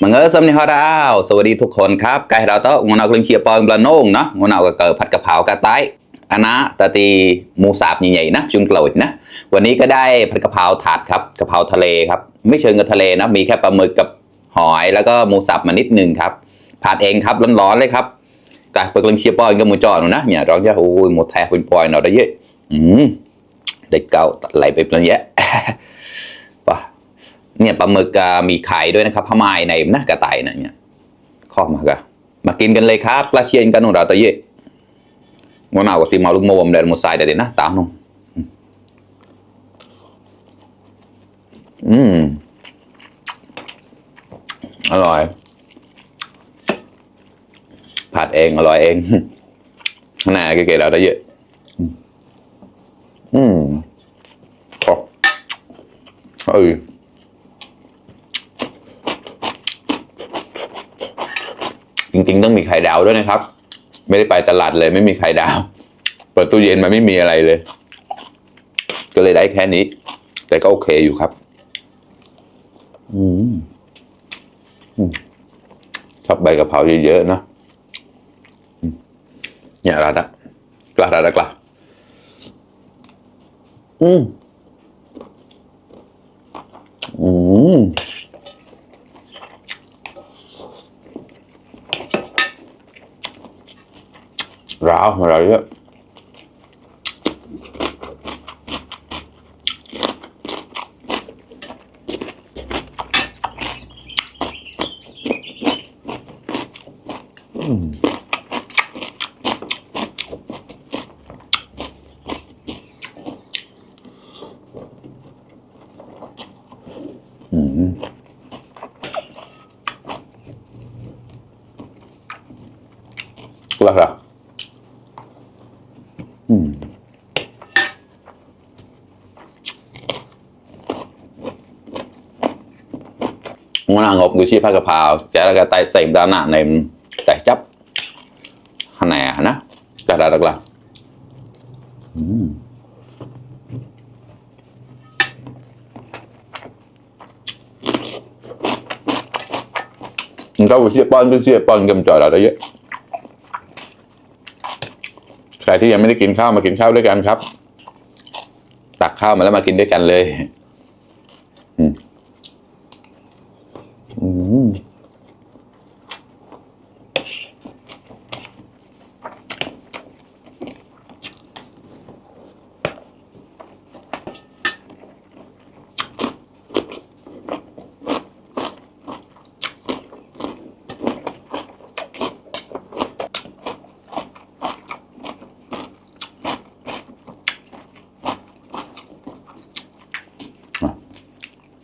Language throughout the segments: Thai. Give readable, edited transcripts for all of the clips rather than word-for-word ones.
มังเออสำเนียงฮอดาวสวัสดีทุกคนครับไก่เราโต๊ะงอนเอากลิ่นเขียวปอยปลาโน่งเนาะงอนเอากระเกิดผัดกะเพรากระต่ายอันนะตาตีหมูสับใหญ่ๆนะจุนกลอยนะวันนี้ก็ได้ผัดกะเพราถาดครับกะเพราทะเลครับไม่เชิงกับทะเลนะมีแค่ปลาหมึกกับหอยแล้วก็หมูสับมานิดนึงครับผัดเองครับร้อนๆเลยครับแต่เปิดกลิ่นเขียวปอยกับหมูจอดนะเนี่ยร้อนจะโอ้ยหมดแท้เป็นปอยเนาะได้เยอะเด็กเก่าไหลไปเป็นเยอะเนี่ยปลาหมึกมีไข่ด้วยนะครับพม่ายในนะกระต่ายนะเนี่ยข้อมากินกันเลยครับปลาเชียนกันหนูเราตะเยะงอนเอากับตีมาลุกโมมเดินมุสายเด็ดนะตามนุ่มอร่อยผัดเองอร่อยเองขนาดเก๋ๆเราตะเยะจริงๆต้องมีไข่ดาวด้วยนะครับไม่ได้ไปตลาดเลยไม่มีไข่ดาวเปิดตู้เย็นมาไม่มีอะไรเลยก็เลยได้แค่นี้แต่ก็โอเคอยู่ครับชอบใบกะเพราเยอะๆนะเนี่ยรัดอะกล้าร้าวอะไรเยอะกล้างานงบกูชีผัดกะเพราแต่ละก็ไต่ใส่ดาหน้าในแต่จับขนาดนะกระดาษกระมันก็กูชีป้อนกำจ่อยเราได้เยอะใครที่ยังไม่ได้กินข้าวมากินข้าวด้วยกันครับตักข้าวมาแล้วมากินด้วยกันเลย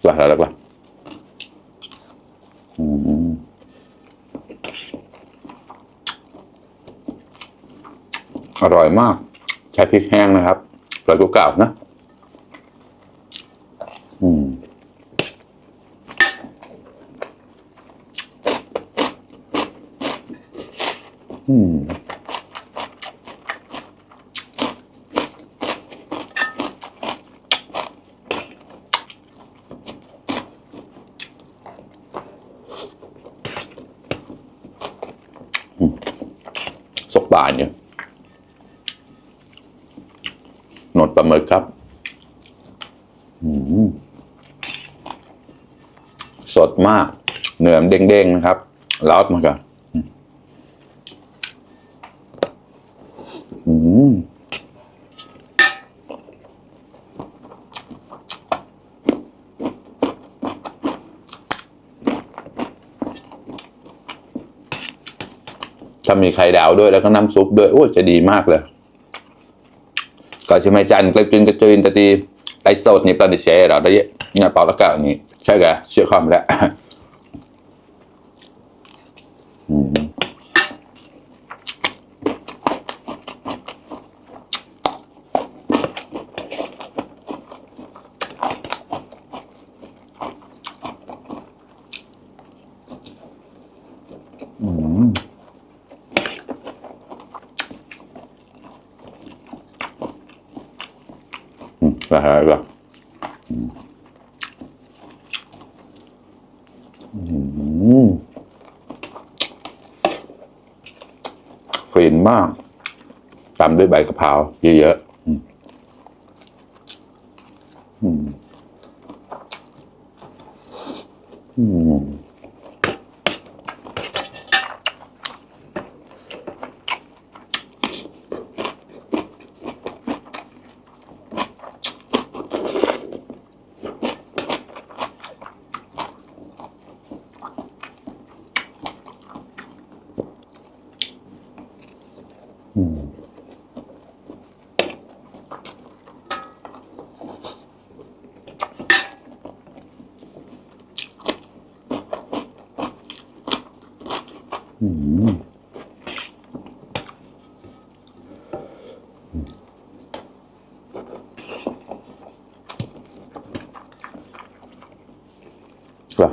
กล้าอร่อยมากใช้พริกแห้งนะครับปลากุเก่านะสกบานเนี่ยหนวดปลาหมึกครับสดมากเนื้อเด้งๆนะครับแล้วมันก็ถ้ามีไข่ดาวด้วยแล้วก็น้ำซุปด้วยโอ้จะดีมากเลยก็ใช่ไหมจันกระจุนตะตีไอโซดนี่ปลาดิเช่เราได้เยอะเนี่ยเปล่าแล้วก็นี่ใช่กะเชื่อความแล้วอะไรบ้าง มากตำด้วยใบกะเพราเยอะครับ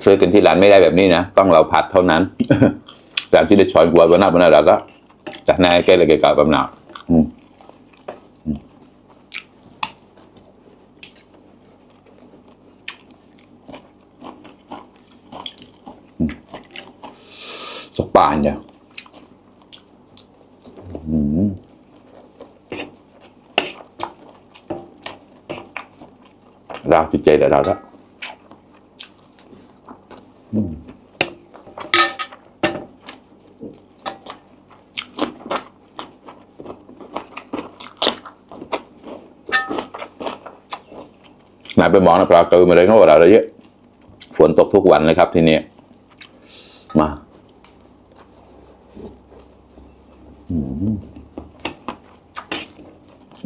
ซื้อกันที่ร้านไม่ได้แบบนี้นะต้องเราผัดเท่านั้นแต่ที่ได้ช้อนกวนวันหน้าเราก็จากนายแกเลยเกี่ยวกับแบบหนาวสปานเนี่ยเราจิตใจแต่เราละนายไปมองนะปลาเกลือมาเลยเขาบอกเราเยอะฝนตกทุกวันเลยครับทีนี้มา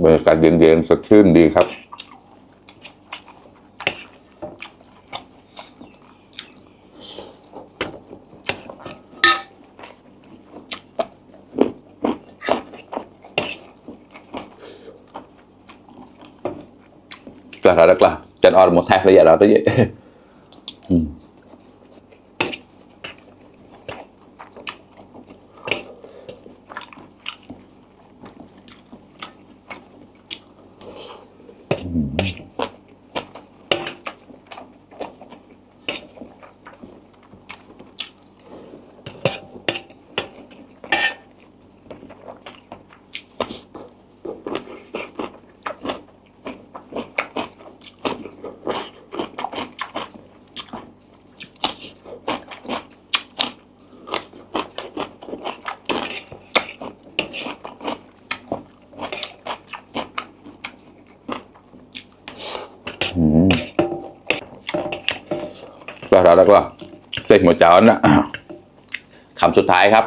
บรรยากาศเย็นๆสดชื่นดีครับกล้าแล้วกล้าจันออนหมดแท็กระยะเราตัวเยอะแล้วก็เสกหมดจานนะคำสุดท้ายครับ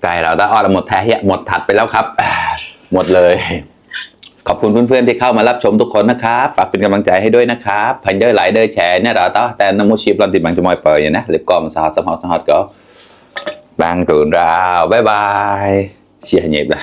ไก่เราได้ออดหมดแท้หมดถัดไปแล้วครับหมดเลยขอบคุณเพื่อนๆที่เข้ามารับชมทุกคนนะครับฝากเป็นกำลังใจให้ด้วยนะครับพันเยอะหลายเด้อแชร์เนี่ยเราต่อแต่น้ำมูชีพลอนติดบังจะมอยเปิดอย่างนะเล็บกอมสหสมหสหก็บางตื่นราวบ๊ายบายเชียร์เหยียบเลย